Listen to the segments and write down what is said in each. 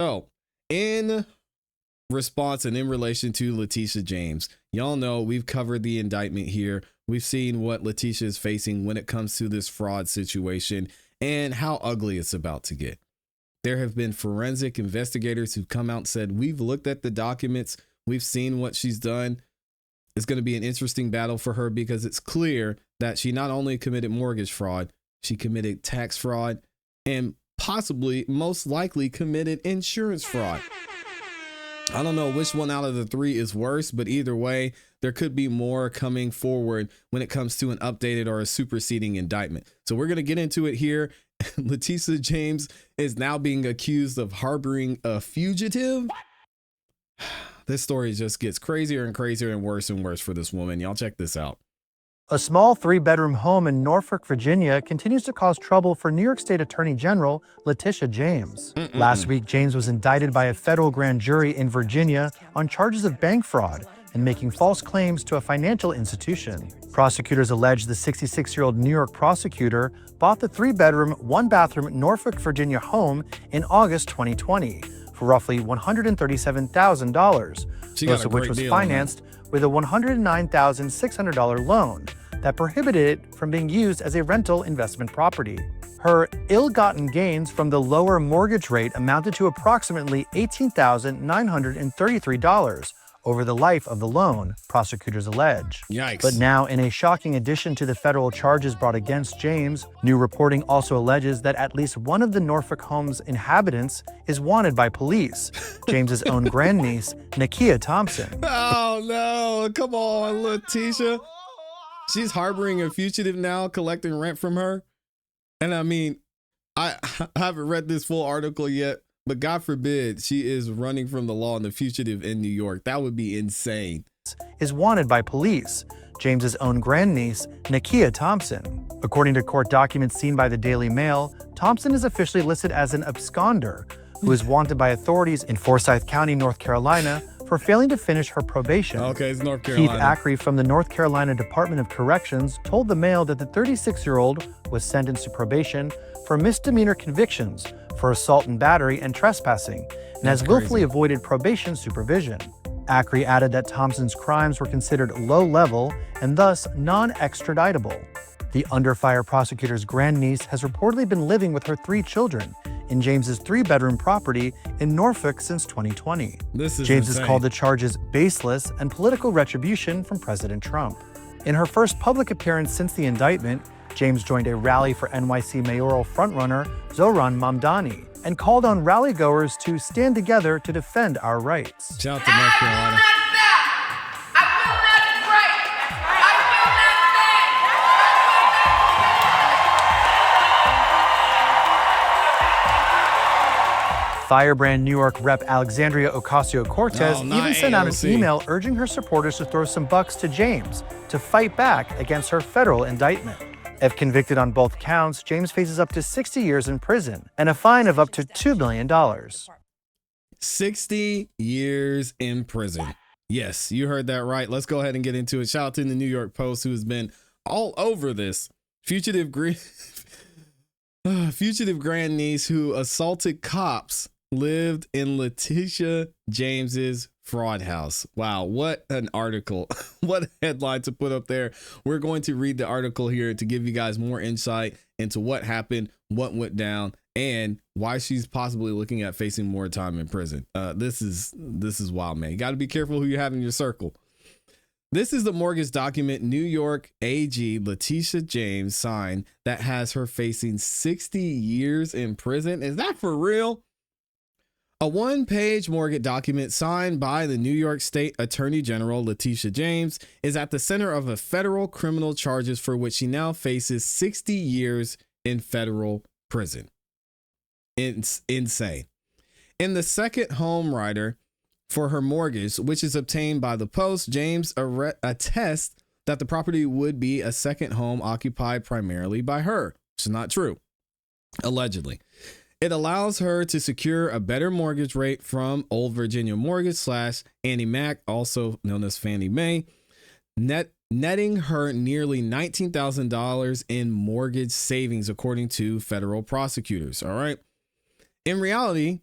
So, in response and in relation to Letitia James, y'all know we've covered the indictment here. We've seen what Letitia is facing when it comes to this fraud situation and how ugly it's about to get. There have been forensic investigators who've come out and said, we've looked at the documents. We've seen what she's done. It's going to be an interesting battle for her because it's clear that she not only committed mortgage fraud, she committed tax fraud and possibly most likely committed insurance fraud. I don't know which one out of the three is worse, but either way, there could be more coming forward when it comes to an updated or a superseding indictment. So we're going to get into it here. Letitia James is now being accused of harboring a fugitive. This story just gets crazier and crazier and worse for this woman. Y'all check this out. A small 3-bedroom home in Norfolk, Virginia continues to cause trouble for New York State Attorney General Letitia James. Last week, James was indicted by a federal grand jury in Virginia on charges of bank fraud and making false claims to a financial institution. Prosecutors allege the 66-year-old New York prosecutor bought the 3-bedroom, 1-bathroom Norfolk, Virginia home in August 2020 for roughly $137,000, most of which was financed with a $109,600 loan that prohibited it from being used as a rental investment property. Her ill-gotten gains from the lower mortgage rate amounted to approximately $18,933 over the life of the loan, prosecutors allege. Yikes. But now, in a shocking addition to the federal charges brought against James, new reporting also alleges that at least one of the Norfolk home's inhabitants is wanted by police, James's own grandniece, Nakia Thompson. Oh no, come on, Letitia. She's harboring a fugitive now, collecting rent from her. And I mean, I haven't read this full article yet, but God forbid she is running from the law and the fugitive in New York. That would be insane. Is wanted by police, James's own grandniece, Nakia Thompson. According to court documents seen by the Daily Mail, Thompson is officially listed as an absconder who is wanted by authorities in Forsyth County, North Carolina, for failing to finish her probation. Okay, it's North Carolina. Keith Ackrey from the North Carolina Department of Corrections told the Mail that the 36-year-old was sentenced to probation for misdemeanor convictions for assault and battery and trespassing, and has willfully avoided probation supervision. Ackrey added that Thompson's crimes were considered low-level and thus non-extraditable. The under fire prosecutor's grandniece has reportedly been living with her 3 children in James's 3-bedroom property in Norfolk since 2020. James has called the charges baseless and political retribution from President Trump. In her first public appearance since the indictment, James joined a rally for NYC mayoral frontrunner Zohran Mamdani and called on rally-goers to stand together to defend our rights. Shout out to North Carolina. Firebrand New York Rep. Alexandria Ocasio-Cortez even sent out an email urging her supporters to throw some bucks to James to fight back against her federal indictment. If convicted on both counts, James faces up to 60 years in prison and a fine of up to $2 million. 60 years in prison. Yes, you heard that right. Let's go ahead and get into it. Shout out to the New York Post, who has been all over this. Fugitive grandniece who assaulted cops lived in Letitia James's fraud house. Wow, what an article. What a headline to put up there. We're going to read the article here to give you guys more insight into what happened, what went down, and why she's possibly looking at facing more time in prison. This is wild, man. You got to be careful who you have in your circle. This is the mortgage document New York AG Letitia James signed that has her facing 60 years in prison. Is that for real? A one-page mortgage document signed by the New York State Attorney General Letitia James is at the center of a federal criminal charges for which she now faces 60 years in federal prison. It's insane. In the second home rider for her mortgage, which is obtained by the Post, James attests that the property would be a second home occupied primarily by her. It's not true. Allegedly. It allows her to secure a better mortgage rate from Old Virginia Mortgage / Annie Mac, also known as Fannie Mae, netting her nearly $19,000 in mortgage savings, according to federal prosecutors. All right. In reality,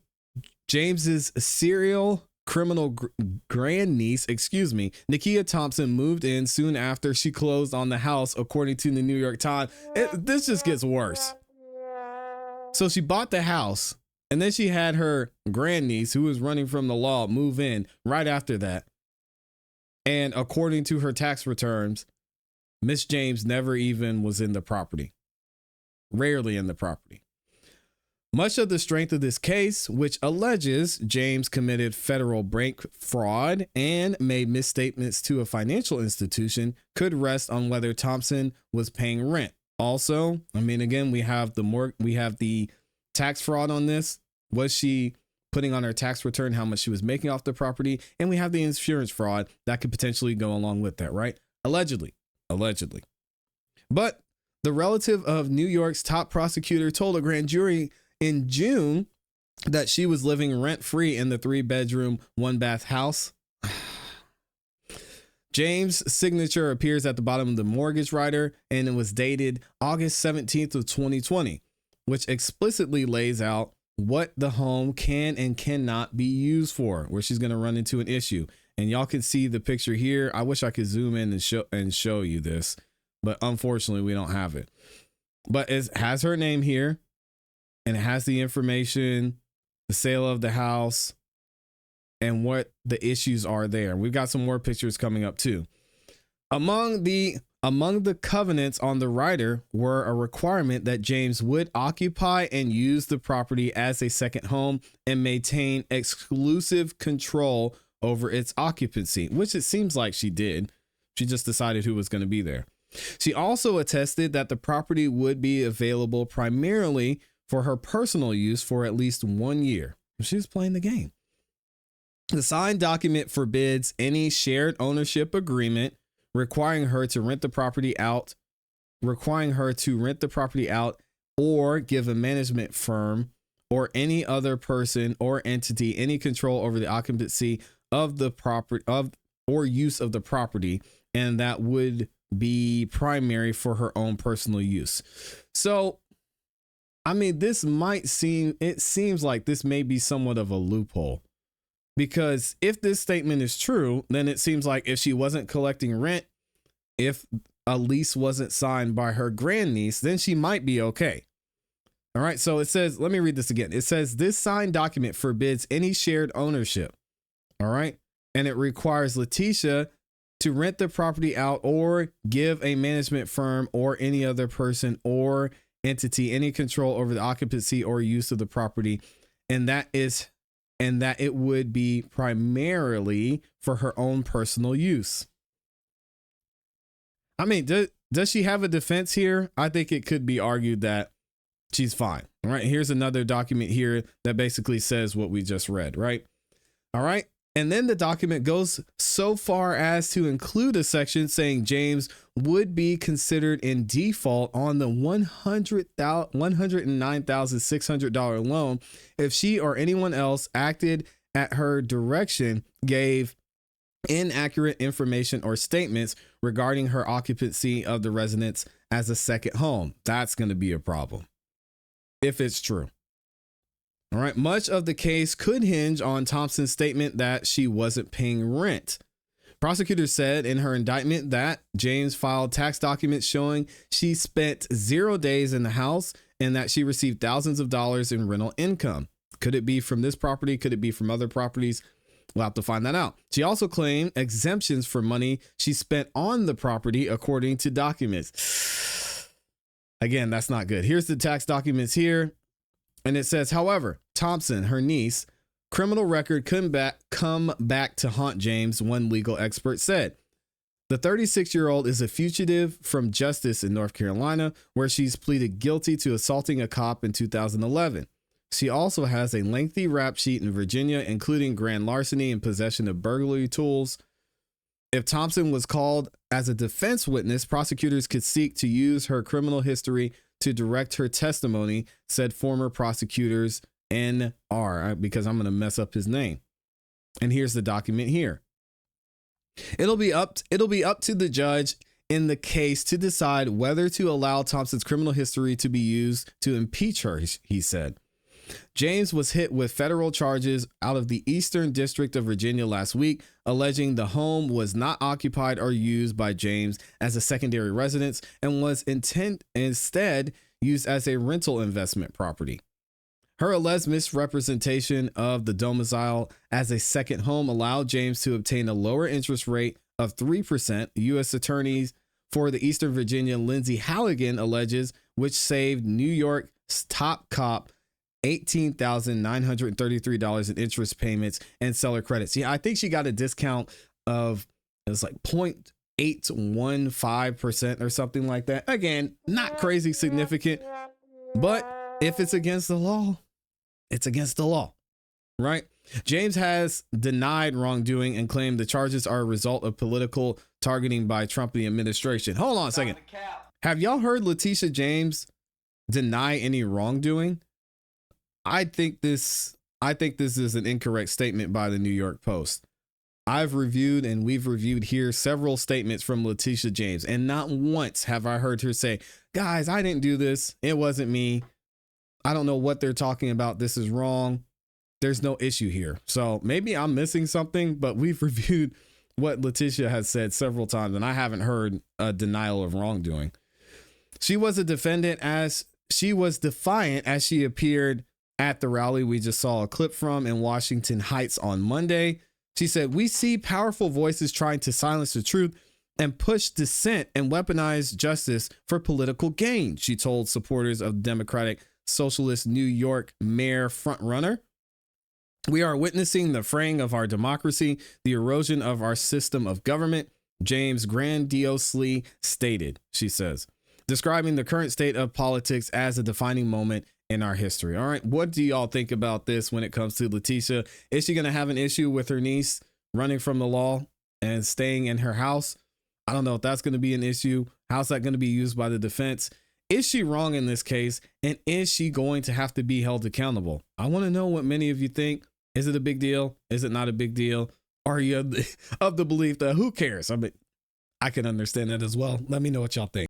James's serial criminal grandniece, Nakia Thompson, moved in soon after she closed on the house, according to the New York Times. This just gets worse. So she bought the house, and then she had her grandniece, who was running from the law, move in right after that. And according to her tax returns, Miss James never even was in the property, rarely in the property. Much of the strength of this case, which alleges James committed federal bank fraud and made misstatements to a financial institution, could rest on whether Thompson was paying rent. Also, again, we have the tax fraud on this. Was she putting on her tax return how much she was making off the property? And we have the insurance fraud that could potentially go along with that, right? Allegedly. But the relative of New York's top prosecutor told a grand jury in June that she was living rent-free in the 3-bedroom, 1-bath house. James' signature appears at the bottom of the mortgage rider, and it was dated August 17th of 2020, which explicitly lays out what the home can and cannot be used for, where she's going to run into an issue. And y'all can see the picture here. I wish I could zoom in and show you this, but unfortunately we don't have it. But it has her name here, and it has the information, the sale of the house, and what the issues are there. We've got some more pictures coming up too. Among the covenants on the rider were a requirement that James would occupy and use the property as a second home and maintain exclusive control over its occupancy, which it seems like she did. She just decided who was going to be there. She also attested that the property would be available primarily for her personal use for at least 1 year. She was playing the game. The signed document forbids any shared ownership agreement requiring her to rent the property out, or give a management firm or any other person or entity any control over the occupancy of the property or use of the property, and that would be primary for her own personal use. So, it seems like this may be somewhat of a loophole, because if this statement is true, then it seems like if she wasn't collecting rent, if a lease wasn't signed by her grandniece, then she might be okay. All right. So it says, let me read this again. It says this signed document forbids any shared ownership. All right. And it requires Letitia to rent the property out or give a management firm or any other person or entity any control over the occupancy or use of the property, and that it would be primarily for her own personal use. Does she have a defense here? I think it could be argued that she's fine. All right, here's another document here that basically says what we just read, right? All right. And then the document goes so far as to include a section saying James would be considered in default on the $109,600 loan if she or anyone else acted at her direction, gave inaccurate information or statements regarding her occupancy of the residence as a second home. That's going to be a problem if it's true. All right. Much of the case could hinge on Thompson's statement that she wasn't paying rent. Prosecutors said in her indictment that James filed tax documents showing she spent 0 days in the house and that she received thousands of dollars in rental income. Could it be from this property? Could it be from other properties? We'll have to find that out. She also claimed exemptions for money she spent on the property, according to documents. Again, that's not good. Here's the tax documents here. And it says, however, Thompson, her niece, criminal record come back to haunt James, one legal expert said. The 36-year-old is a fugitive from justice in North Carolina, where she's pleaded guilty to assaulting a cop in 2011. She also has a lengthy rap sheet in Virginia, including grand larceny and possession of burglary tools. If Thompson was called as a defense witness, prosecutors could seek to use her criminal history to direct her testimony, said former prosecutors NR, because I'm going to mess up his name. And here's the document here. It'll be up to the judge in the case to decide whether to allow Thompson's criminal history to be used to impeach her, he said. James was hit with federal charges out of the Eastern District of Virginia last week, alleging the home was not occupied or used by James as a secondary residence and was instead used as a rental investment property. Her alleged misrepresentation of the domicile as a second home allowed James to obtain a lower interest rate of 3%, U.S. attorneys for the Eastern Virginia Lindsay Halligan alleges, which saved New York's top cop $18,933 in interest payments and seller credits. Yeah, I think she got a discount of, it was like 0.815% or something like that. Again, not crazy significant, but if it's against the law, it's against the law, right? James has denied wrongdoing and claimed the charges are a result of political targeting by Trump and the administration. Hold on a second. Have y'all heard Letitia James deny any wrongdoing? I think this is an incorrect statement by the New York Post. I've reviewed and we've reviewed here several statements from Letitia James, and not once have I heard her say, guys, I didn't do this. It wasn't me. I don't know what they're talking about. This is wrong. There's no issue here. So maybe I'm missing something, but we've reviewed what Letitia has said several times, and I haven't heard a denial of wrongdoing. She was a defendant as she was defiant as she appeared at the rally we just saw a clip from in Washington Heights on Monday. She said, "We see powerful voices trying to silence the truth and push dissent and weaponize justice for political gain," she told supporters of Democratic Socialist New York mayor frontrunner. "We are witnessing the fraying of our democracy, the erosion of our system of government," James grandiosely stated, she says, describing the current state of politics as a defining moment in our history. All right, what do y'all think about this when it comes to Letitia? Is she going to have an issue with her niece running from the law and staying in her house? I don't know if that's going to be an issue. How's that going to be used by the defense? Is she wrong in this case? And is she going to have to be held accountable? I want to know what many of you think. Is it a big deal? Is it not a big deal? Are you of the belief that who cares? I mean, I can understand that as well. Let me know what y'all think.